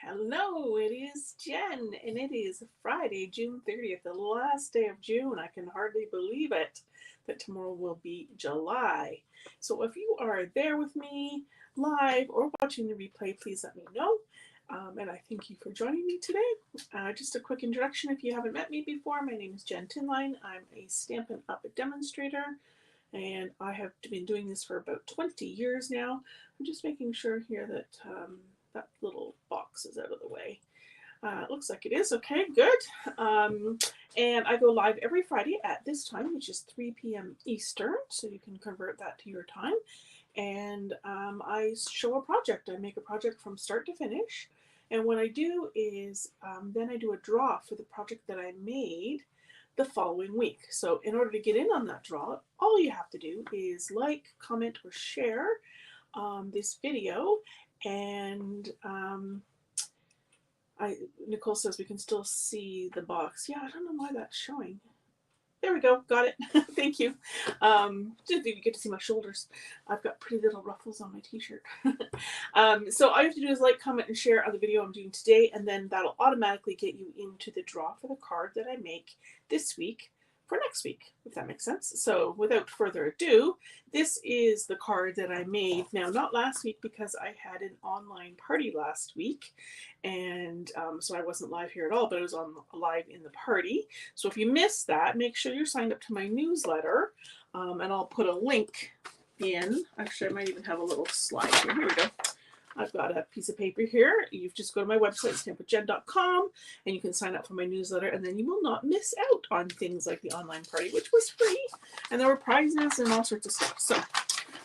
Hello, it is Jen, and it is Friday, June 30th, the last day of June. I can hardly believe it that tomorrow will be July. So if you are there with me live or watching the replay, please let me know. And I thank you for joining me today. Just a quick introduction if you haven't met me before. My name is Jen Tinline. I'm a Stampin' Up! Demonstrator, and I have been doing this for about 20 years now. I'm just making sure here that that little box is out of the way. It looks like it is. Okay, good. And I go live every Friday at this time, which is 3 p.m. Eastern, so you can convert that to your time. And I show a project. I make a project from start to finish. And what I do is then I do a draw for the project that I made the following week. So in order to get in on that draw, all you have to do is like, comment, or share this video. And Nicole says we can still see the box. Yeah, I don't know why that's showing. There we go. Got it. Thank you. Just you get to see my shoulders. I've got pretty little ruffles on my t-shirt. So all you have to do is like, comment, and share on the video I'm doing today, and then that'll automatically get you into the draw for the card that I make this week for next week, if that makes sense. So without further ado, this is the card that I made. Now, not last week because I had an online party last week, and so I wasn't live here at all, but I was on live in the party. So if you missed that, make sure you're signed up to my newsletter, and I'll put a link in. Actually, I might even have a little slide here. Here we go. I've got a piece of paper here. You just go to my website, stampwithjen.com, and you can sign up for my newsletter, and then you will not miss out on things like the online party, which was free, and there were prizes and all sorts of stuff. So,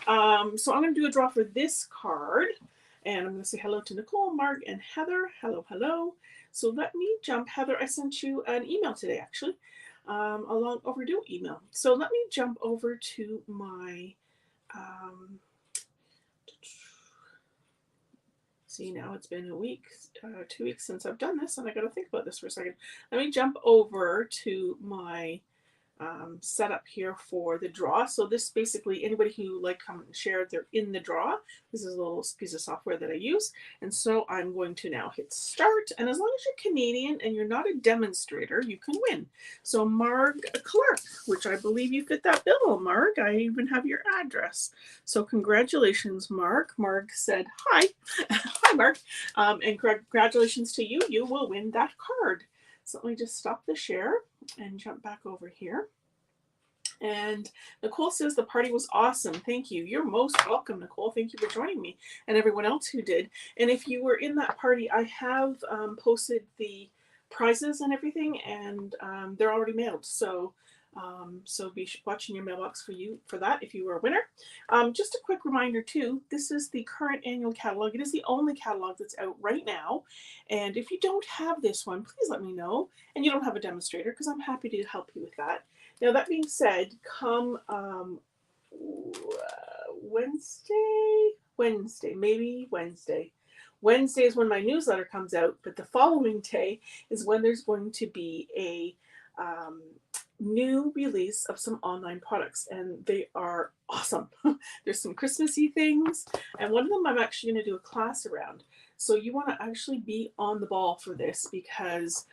I'm going to do a draw for this card, and I'm going to say hello to Nicole, Marg, and Heather. Hello, hello. So let me jump. Heather, I sent you an email today, actually, a long overdue email. So let me jump over to my... See, now it's been a week, 2 weeks since I've done this, and I got to think about this for a second. Let me jump over to my setup here for the draw. So this basically, anybody who like, comment, and share, they're in the draw. This is a little piece of software that I use. And so I'm going to now hit start. And as long as you're Canadian and you're not a demonstrator, you can win. So Marg Clark, which I believe you fit that bill, Marg. I even have your address. So congratulations, Marg. Marg said hi. Hi, Marg. And congratulations to you. You will win that card. So let me just stop the share and jump back over here. And Nicole says the party was awesome. Thank you. You're most welcome, Nicole. Thank you for joining me, and everyone else who did. And if you were in that party, I have posted the prizes and everything, and they're already mailed. So be watching your mailbox for that if you were a winner. Just a quick reminder too, this is the current annual catalog. It is the only catalog that's out right now. And if you don't have this one, please let me know. And you don't have a demonstrator, because I'm happy to help you with that. Now, that being said, come Wednesday. Wednesday is when my newsletter comes out, but the following day is when there's going to be a new release of some online products, and they are awesome. There's some Christmassy things, and one of them I'm actually going to do a class around. So you want to actually be on the ball for this, because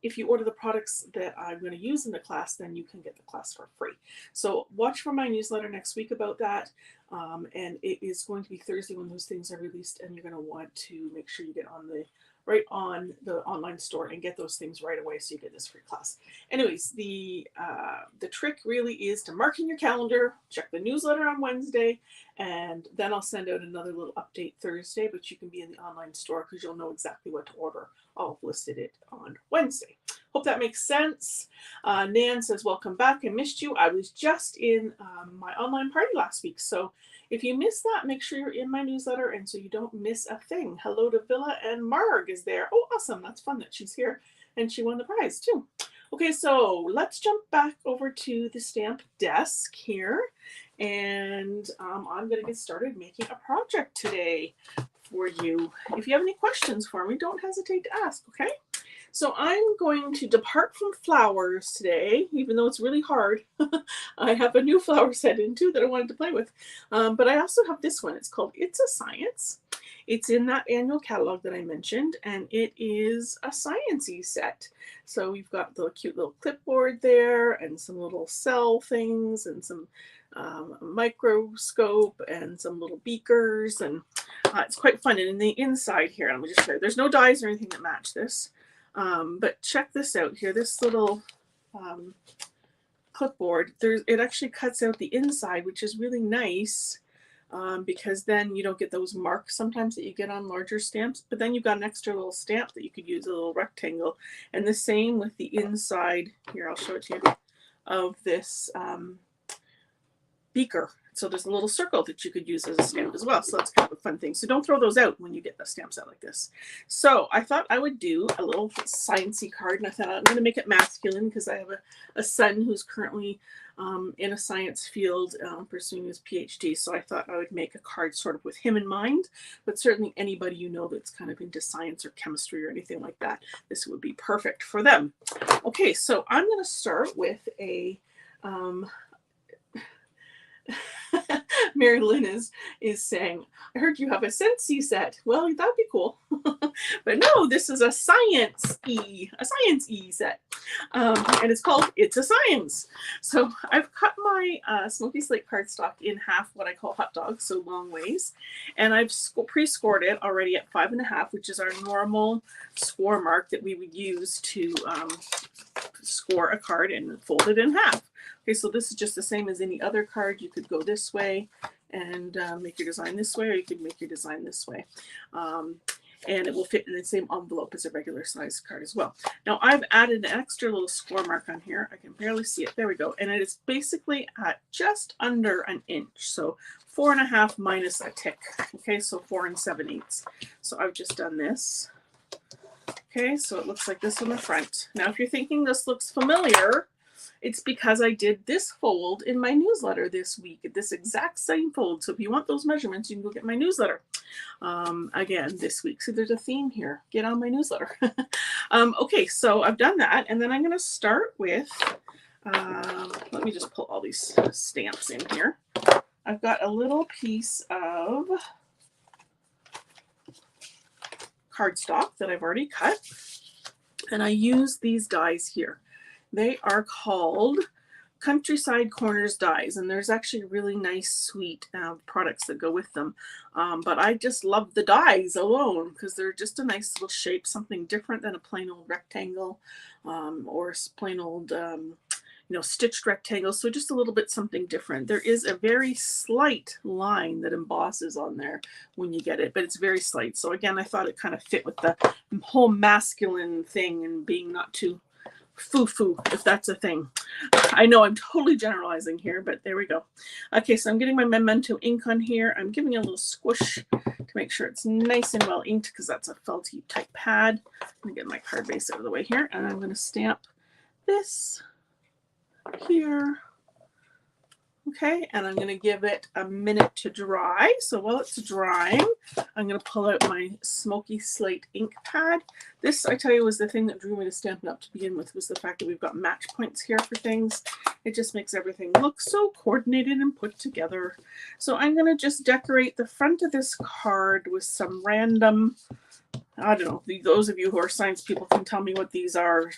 if you order the products that I'm going to use in the class, then you can get the class for free. So watch for my newsletter next week about that. And it is going to be Thursday when those things are released, and you're going to want to make sure you get on the online store and get those things right away, so you get this free class. Anyways, the trick really is to mark in your calendar, check the newsletter on Wednesday, and then I'll send out another little update Thursday, but you can be in the online store because you'll know exactly what to order. I'll have listed it on Wednesday. Hope that makes sense. Nan says, welcome back. I missed you. I was just in my online party last week. So if you missed that, make sure you're in my newsletter, and so you don't miss a thing. Hello to Villa, and Marg is there. Oh, awesome. That's fun that she's here, and she won the prize too. Okay, so let's jump back over to the stamp desk here, and I'm going to get started making a project today for you. If you have any questions for me, don't hesitate to ask, okay? So I'm going to depart from flowers today, even though it's really hard. I have a new flower set in too that I wanted to play with. But I also have this one. It's called It's a Science. It's in that annual catalog that I mentioned, and it is a sciencey set. So we've got the cute little clipboard there, and some little cell things, and some microscope, and some little beakers, and it's quite fun. And in the inside here, let me just show you, there's no dies or anything that match this, but check this out here. This little clipboard, it actually cuts out the inside, which is really nice, because then you don't get those marks sometimes that you get on larger stamps, but then you've got an extra little stamp that you could use, a little rectangle. And the same with the inside here, I'll show it to you, of this beaker. So there's a little circle that you could use as a stamp as well. So that's kind of a fun thing. So don't throw those out when you get the stamps out like this. So I thought I would do a little sciencey card, and I thought I'm going to make it masculine because I have a son who's currently in a science field pursuing his PhD. So I thought I would make a card sort of with him in mind, but certainly anybody you know that's kind of into science or chemistry or anything like that, this would be perfect for them. Okay, so I'm going to start with a Mary Lynn is saying, I heard you have a Scentsy set. Well, that'd be cool. But no, this is a Science E set. And it's called It's a Science. So I've cut my Smoky Slate cardstock in half, what I call hot dogs, so long ways. And I've pre-scored it already at 5.5, which is our normal score mark that we would use to score a card and fold it in half. Okay, so this is just the same as any other card. You could go this way and make your design this way, or you could make your design this way. And it will fit in the same envelope as a regular size card as well. Now I've added an extra little score mark on here. I can barely see it. There we go. And it is basically at just under an inch. So 4.5 minus a tick. Okay, so 4 7/8. So I've just done this. Okay, so it looks like this on the front. Now if you're thinking this looks familiar, it's because I did this fold in my newsletter this week, this exact same fold. So if you want those measurements, you can go get my newsletter again this week. So there's a theme here. Get on my newsletter. Okay, so I've done that. And then I'm going to start with, let me just pull all these stamps in here. I've got a little piece of cardstock that I've already cut. And I use these dies here. They are called Countryside Corners dies, and there's actually really nice, sweet products that go with them. But I just love the dies alone because they're just a nice little shape, something different than a plain old rectangle or plain old, stitched rectangle. So just a little bit something different. There is a very slight line that embosses on there when you get it, but it's very slight. So again, I thought it kind of fit with the whole masculine thing and being not too foo-foo, if that's a thing. I know I'm totally generalizing here, but there we go. Okay, so I'm getting my Memento ink on here. I'm giving it a little squish to make sure it's nice and well inked because that's a felty type pad. I'm going to get my card base out of the way here, and I'm going to stamp this here. Okay, and I'm going to give it a minute to dry. So while it's drying, I'm going to pull out my Smoky Slate ink pad. This, I tell you, was the thing that drew me to Stampin' Up! To begin with, was the fact that we've got match points here for things. It just makes everything look so coordinated and put together. So I'm going to just decorate the front of this card with some random, I don't know, those of you who are science people can tell me what these are,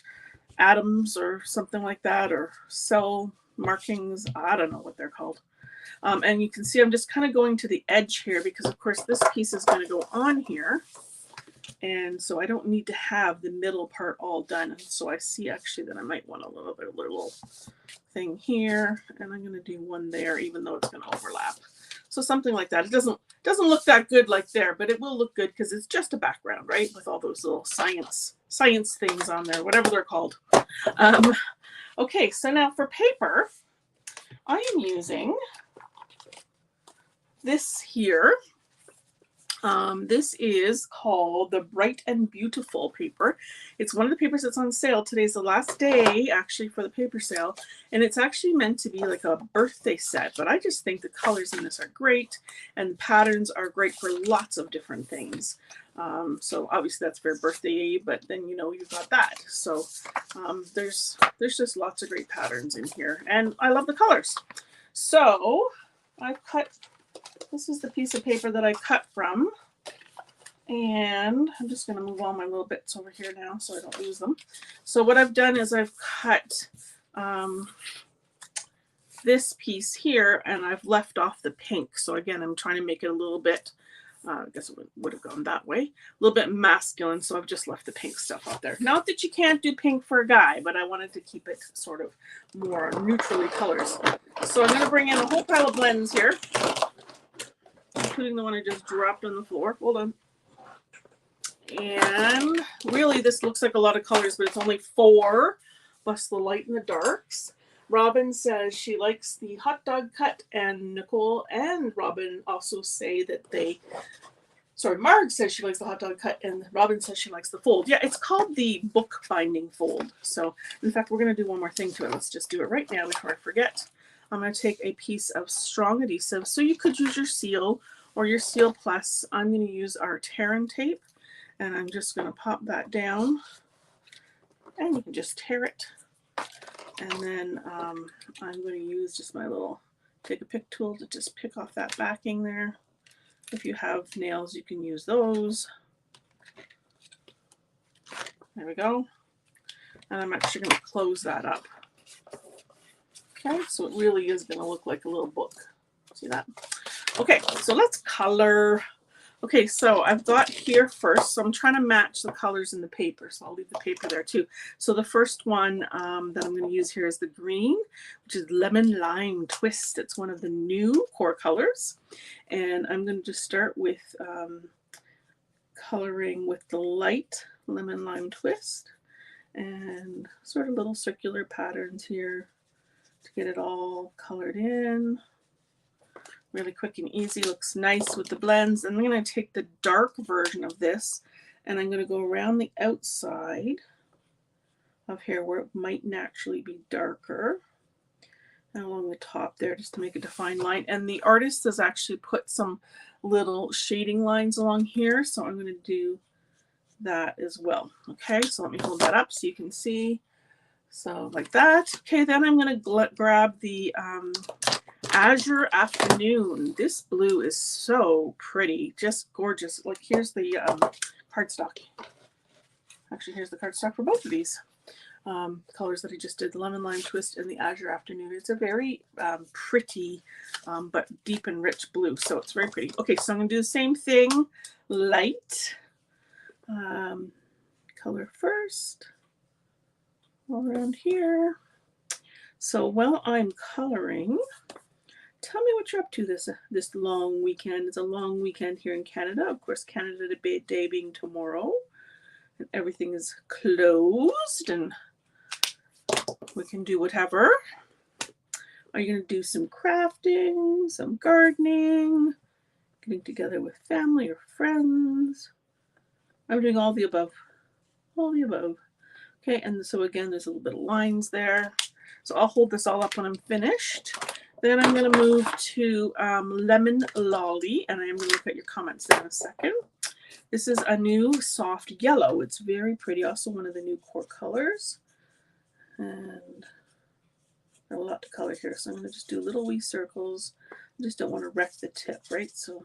atoms or something like that, or cell markings, I don't know what they're called. And you can see I'm just kind of going to the edge here because of course this piece is going to go on here, and so I don't need to have the middle part all done. And so I see actually that I might want a little thing here, and I'm going to do one there even though it's going to overlap. So something like that. It doesn't look that good like there, but it will look good because it's just a background, right, with all those little science things on there, whatever they're called. Okay, so now for paper, I am using this here. This is called the Bright and Beautiful paper. It's one of the papers that's on sale. Today's the last day, actually, for the paper sale. And it's actually meant to be like a birthday set. But I just think the colors in this are great. And the patterns are great for lots of different things. So obviously that's very birthday-y, but then, you've got that. So there's just lots of great patterns in here. And I love the colors. So I've cut, this is the piece of paper that I cut from. And I'm just going to move all my little bits over here now so I don't lose them. So what I've done is I've cut this piece here and I've left off the pink. So again, I'm trying to make it a little bit, I guess it would have gone that way, a little bit masculine. So I've just left the pink stuff out there. Not that you can't do pink for a guy, but I wanted to keep it sort of more neutrally colors. So I'm going to bring in a whole pile of blends here, including the one I just dropped on the floor. Hold on. And really this looks like a lot of colors, but it's only 4 plus the light and the darks. Robin says she likes the hot dog cut, and Nicole and Robin also say that they, sorry, Marg says she likes the hot dog cut and Robin says she likes the fold. Yeah, it's called the book binding fold. So in fact, we're going to do one more thing to it. Let's just do it right now before I forget. I'm going to take a piece of strong adhesive. So you could use your Seal or your Seal Plus. I'm going to use our Terran tape and I'm just going to pop that down and you can just tear it. And then I'm going to use just my little take a pick tool to just pick off that backing there. If you have nails, you can use those. There we go. And I'm actually going to close that up. Okay, so it really is going to look like a little book. See that? Okay, so let's color. Okay, so I've got here first, so I'm trying to match the colors in the paper, so I'll leave the paper there too. So the first one that I'm going to use here is the green, which is Lemon Lime Twist. It's one of the new core colors, and I'm going to just start with coloring with the light Lemon Lime Twist, and sort of little circular patterns here to get it all colored in. Really quick and easy, looks nice with the blends. And I'm going to take the dark version of this and I'm going to go around the outside of here where it might naturally be darker and along the top there just to make a defined line. And the artist has actually put some little shading lines along here, so I'm going to do that as well. Okay, so let me hold that up so you can see. So like that. Okay, then I'm going to grab the Azure Afternoon. This blue is so pretty, just gorgeous. Like here's the cardstock. Actually, here's the cardstock for both of these colors that I just did, the Lemon Lime Twist and the Azure Afternoon. It's a very pretty but deep and rich blue, so it's very pretty. Okay, so I'm going to do the same thing, light color first, all around here. So while I'm coloring, tell me what you're up to this long weekend. It's a long weekend here in Canada. Of course, Canada Day being tomorrow. And everything is closed and we can do whatever. Are you going to do some crafting, some gardening, getting together with family or friends? I'm doing all the above. All the above. Okay, and so again, there's a little bit of lines there. So I'll hold this all up when I'm finished. Then I'm going to move to Lemon Lolly, and I'm going to look at your comments there in a second. This is a new soft yellow. It's very pretty. Also one of the new core colors. And a lot to color here, so I'm going to just do little wee circles. I just don't want to wreck the tip, right? So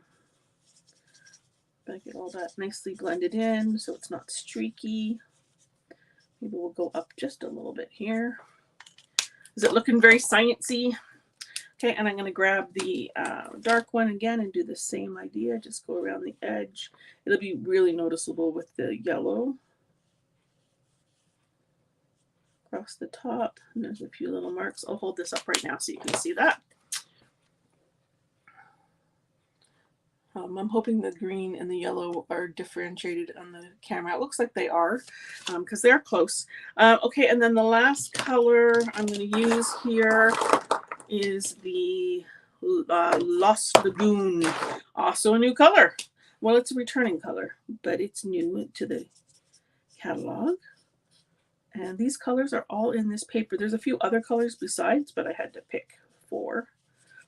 I get all that nicely blended in so it's not streaky. Maybe we'll go up just a little bit here. Is it looking very sciencey? Okay, and I'm going to grab the dark one again and do the same idea. Just go around the edge. It'll be really noticeable with the yellow. Across the top, and there's a few little marks. I'll hold this up right now so you can see that. I'm hoping the green and the yellow are differentiated on the camera. It looks like they are because they're close. Okay, and then the last color I'm going to use here is the Lost Lagoon. Also a new color. Well, it's a returning color, but it's new to the catalog. And these colors are all in this paper. There's a few other colors besides, but I had to pick 4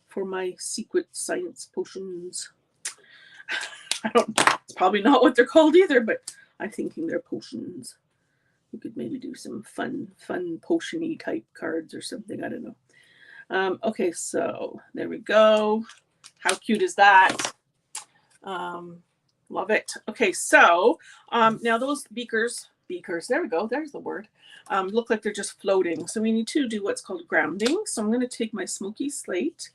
for my secret science potions. I don't know. It's probably not what they're called either, but I'm thinking they're potions. You could maybe do some fun potion-y type cards or something. I don't know. Okay, so there we go. How cute is that? Love it. Okay, so now those beakers, there we go, there's the word, look like they're just floating. So we need to do what's called grounding. So I'm going to take my smoky slate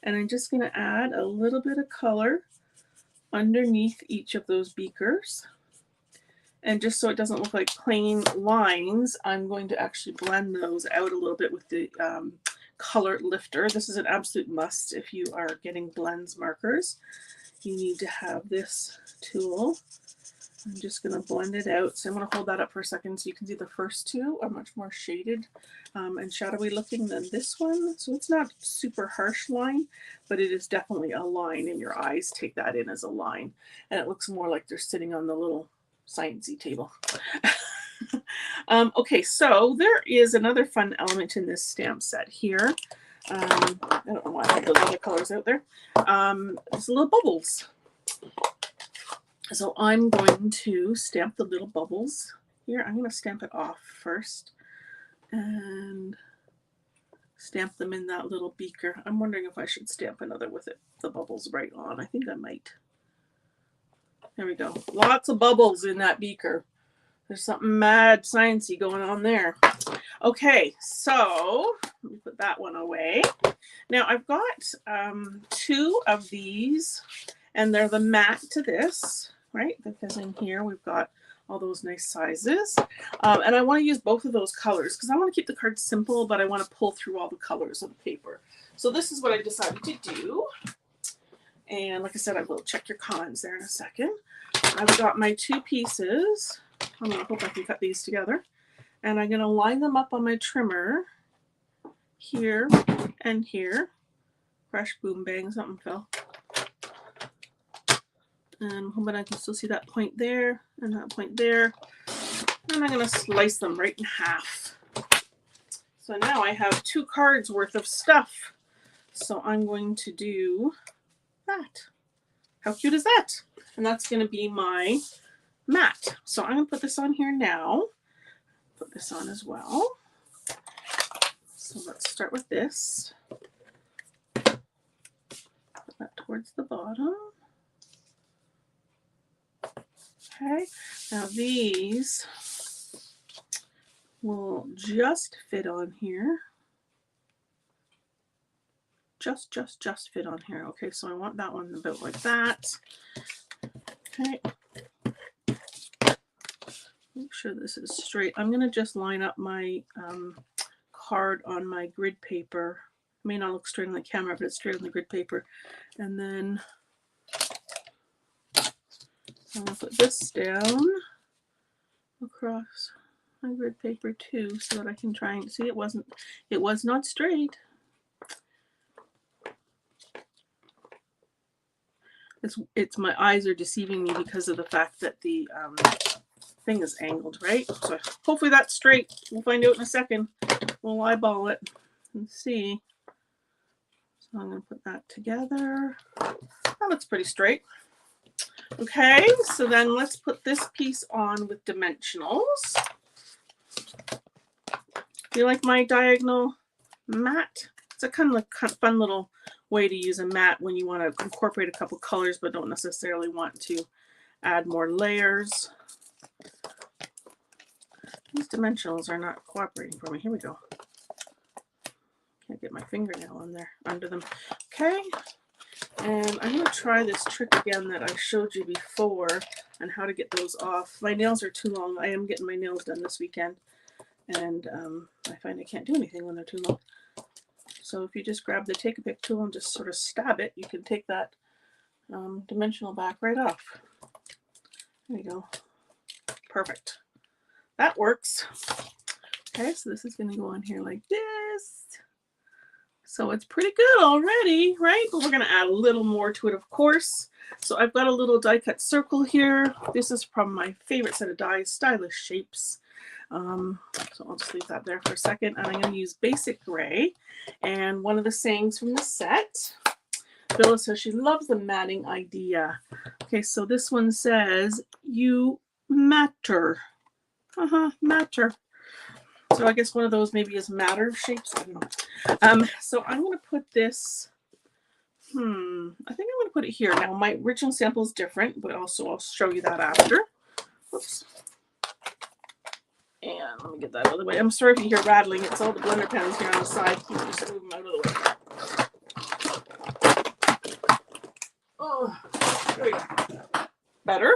and I'm just going to add a little bit of color underneath each of those beakers. And just so it doesn't look like plain lines, I'm going to actually blend those out a little bit with the color lifter. This is an absolute must if you are getting blends markers. You need to have this tool. I'm just going to blend it out. So I'm going to hold that up for a second so you can see the first two are much more shaded and shadowy looking than this one. So it's not super harsh line, but it is definitely a line in your eyes. Take that in as a line. And it looks more like they're sitting on the little sciencey table. Okay, so there is another fun element in this stamp set here. I don't know why I have those other colors out there. There's little bubbles. So I'm going to stamp the little bubbles here. I'm going to stamp it off first and stamp them in that little beaker. I'm wondering if I should stamp another with it, the bubbles right on. I think I might. There we go. Lots of bubbles in that beaker. There's something mad sciencey going on there. Okay, so let me put that one away. Now I've got two of these, and they're the matte to this, right? Because in here we've got all those nice sizes. And I want to use both of those colors because I want to keep the card simple, but I want to pull through all the colors of the paper. So this is what I decided to do. And like I said, I will check your comments there in a second. I've got my two pieces. I'm going to hope I can cut these together. And I'm going to line them up on my trimmer here and here. Fresh boom bang, something fell. And I'm hoping I can still see that point there and that point there. And I'm going to slice them right in half. So now I have 2 cards worth of stuff. So I'm going to do that. How cute is that? And that's going to be my mat. So I'm going to put this on here now. Put this on as well. So let's start with this. Put that towards the bottom. Okay, now these will just fit on here. Just fit on here. Okay, so I want that one about like that. Okay. Make sure this is straight. I'm going to just line up my card on my grid paper. It may not look straight on the camera, but it's straight on the grid paper. And then I'm going to put this down across my grid paper too, so that I can try and see it was not straight. It's my eyes are deceiving me because of the fact that the thing is angled, right? So hopefully that's straight. We'll find out in a second. We'll eyeball it and see. So I'm going to put that together. That looks pretty straight. Okay, so then let's put this piece on with dimensionals. Do you like my diagonal mat? It's a kind of fun little way to use a mat when you want to incorporate a couple colors but don't necessarily want to add more layers. These dimensionals are not cooperating for me. Here we go. Can't get my fingernail on there under them. Okay, and I'm going to try this trick again that I showed you before on how to get those off. My nails are too long. I am getting my nails done this weekend, and I find I can't do anything when they're too long. So if you just grab the Take-A-Pick tool and just sort of stab it, you can take that dimensional back right off. There you go. Perfect. That works. Okay, so this is going to go on here like this. So it's pretty good already, right? But we're going to add a little more to it, of course. So I've got a little die cut circle here. This is from my favorite set of dies, Stylish Shapes. So I'll just leave that there for a second. And I'm going to use Basic Gray. And one of the sayings from the set, Billa says she loves the matting idea. Okay, so this one says, you matter. Matter. So I guess one of those maybe is matter shapes. I don't know. So I'm going to put this I think I'm going to put it here. Now, my original sample is different, but also I'll show you that after. Oops. And let me get that out of the way. I'm sorry if you hear rattling. It's all the blender pans here on the side. Let me just move them out of the way. Oh, there we go. Better.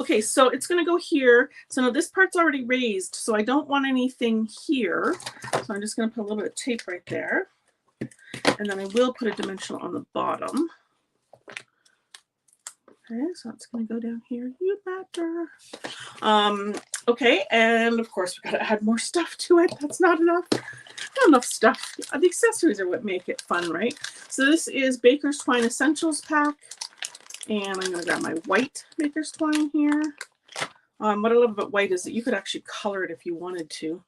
Okay, so it's going to go here. So now this part's already raised, so I don't want anything here. So I'm just going to put a little bit of tape right there. And then I will put a dimensional on the bottom. Okay, so it's going to go down here. You better. Okay, and of course we've got to add more stuff to it. That's not enough. Not enough stuff. The accessories are what make it fun, right? So this is Baker's Twine Essentials Pack. And I'm going to grab my white Baker's Twine here. What I love about white is that you could actually color it if you wanted to.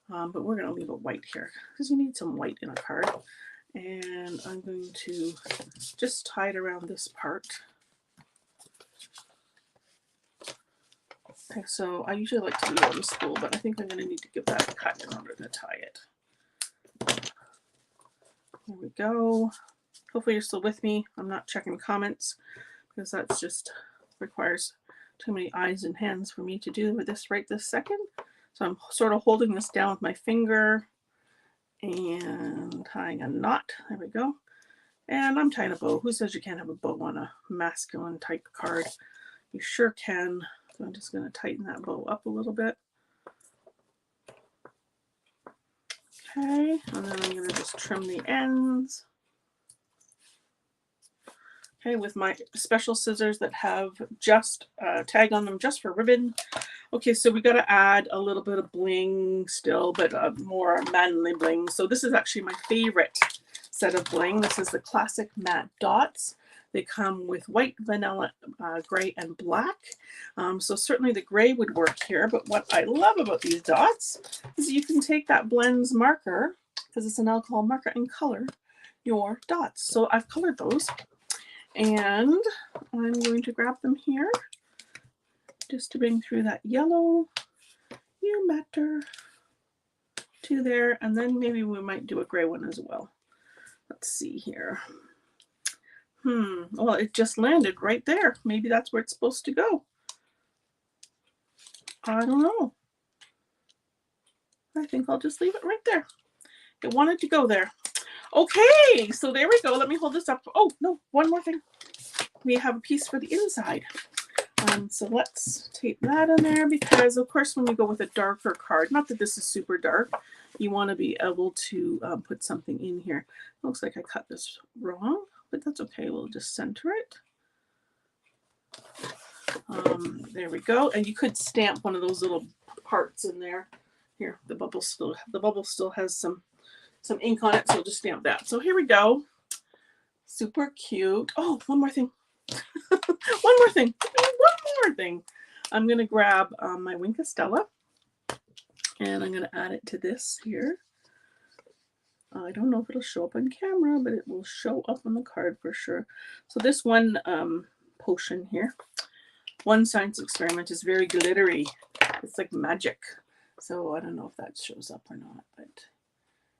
But we're going to leave it white here because you need some white in a card. And I'm going to just tie it around this part. Okay, so I usually like to leave it on the spool, but I think I'm going to need to give that a cut in order to tie it. There we go. Hopefully you're still with me. I'm not checking comments because that's just requires too many eyes and hands for me to do with this right this second. So I'm sort of holding this down with my finger and tying a knot. There we go. And I'm tying a bow. Who says you can't have a bow on a masculine type card? You sure can. So I'm just going to tighten that bow up a little bit. Okay, and then I'm going to just trim the ends. Okay, with my special scissors that have just tag on them just for ribbon. Okay, so we got to add a little bit of bling still, but more manly bling. So this is actually my favorite set of bling. This is the Classic Matte Dots. They come with white, vanilla, gray, and black. So certainly the gray would work here. But what I love about these dots is you can take that Blends marker, because it's an alcohol marker, and color your dots. So I've colored those. And I'm going to grab them here just to bring through that yellow, you matter, to there. And then maybe we might do a gray one as well. Let's see here. Well, it just landed right there. Maybe that's where it's supposed to go. I don't know. I think I'll just leave it right there. It wanted to go there. Okay, so there we go. Let me hold this up. Oh, no, one more thing. We have a piece for the inside. So let's tape that in there because, of course, when you go with a darker card, not that this is super dark, you want to be able to put something in here. Looks like I cut this wrong, but that's okay. We'll just center it. There we go. And you could stamp one of those little parts in there. Here, the bubble still has some ink on it, so we'll just stamp that. So here we go. Super cute. Oh, one more thing. One more thing. I'm going to grab my Wink of Stella, and I'm going to add it to this here. I don't know if it'll show up on camera, but it will show up on the card for sure. So this one potion here, One Science Experiment, is very glittery. It's like magic. So I don't know if that shows up or not, but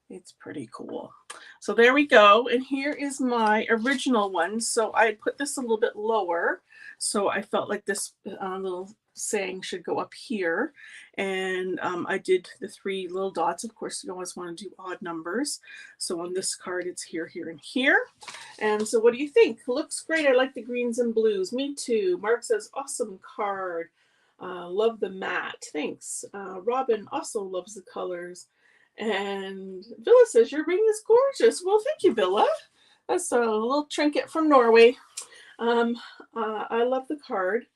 it's pretty cool. So there we go. And here is my original one. So I put this a little bit lower. So I felt like this little saying should go up here. And I did the 3 little dots. Of course, you always want to do odd numbers. So on this card, it's here, here, and here. And so what do you think? Looks great. I like the greens and blues. Me too. Mark says, awesome card. Love the matte. Thanks. Robin also loves the colors. And Villa says, your ring is gorgeous. Well, thank you, Villa. That's a little trinket from Norway. I love the card.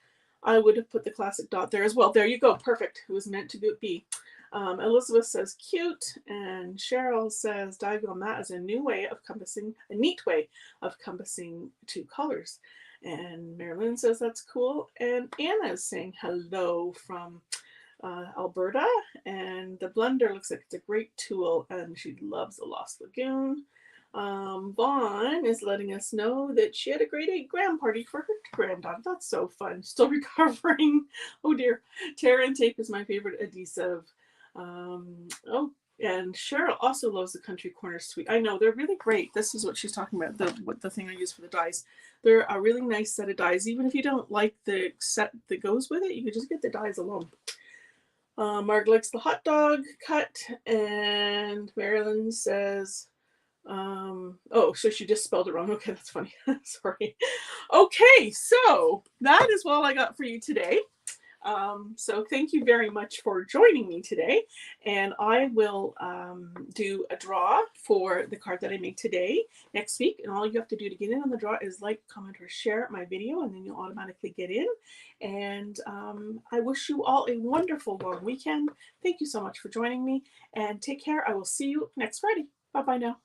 I would have put the classic dot there as well. There you go. Perfect. It was meant to be. Elizabeth says, cute. And Cheryl says, diagonal matte is a neat way of compassing 2 colors. And Marilyn says, that's cool. And Anna is saying hello from Alberta, and the blender looks like it's a great tool, and she loves the Lost Lagoon. Vaughn is letting us know that she had a grade 8 gram party for her granddaughter. That's so fun. Still recovering. Oh dear. Tear and tape is my favorite adhesive. Oh, And Cheryl also loves the Country Corner Suite. I know they're really great. This is what she's talking about. The thing I use for the dies. They're a really nice set of dies. Even if you don't like the set that goes with it, you can just get the dies alone. Marg likes the hot dog cut, and Marilyn says, oh, so she just spelled it wrong. Okay, that's funny. Sorry. Okay, so that is all I got for you today. So thank you very much for joining me today, and I will do a draw for the card that I made today next week, and all you have to do to get in on the draw is like, comment, or share my video, and then you'll automatically get in. And I wish you all a wonderful long weekend. Thank you so much for joining me, and take care. I will see you next Friday. Bye bye now.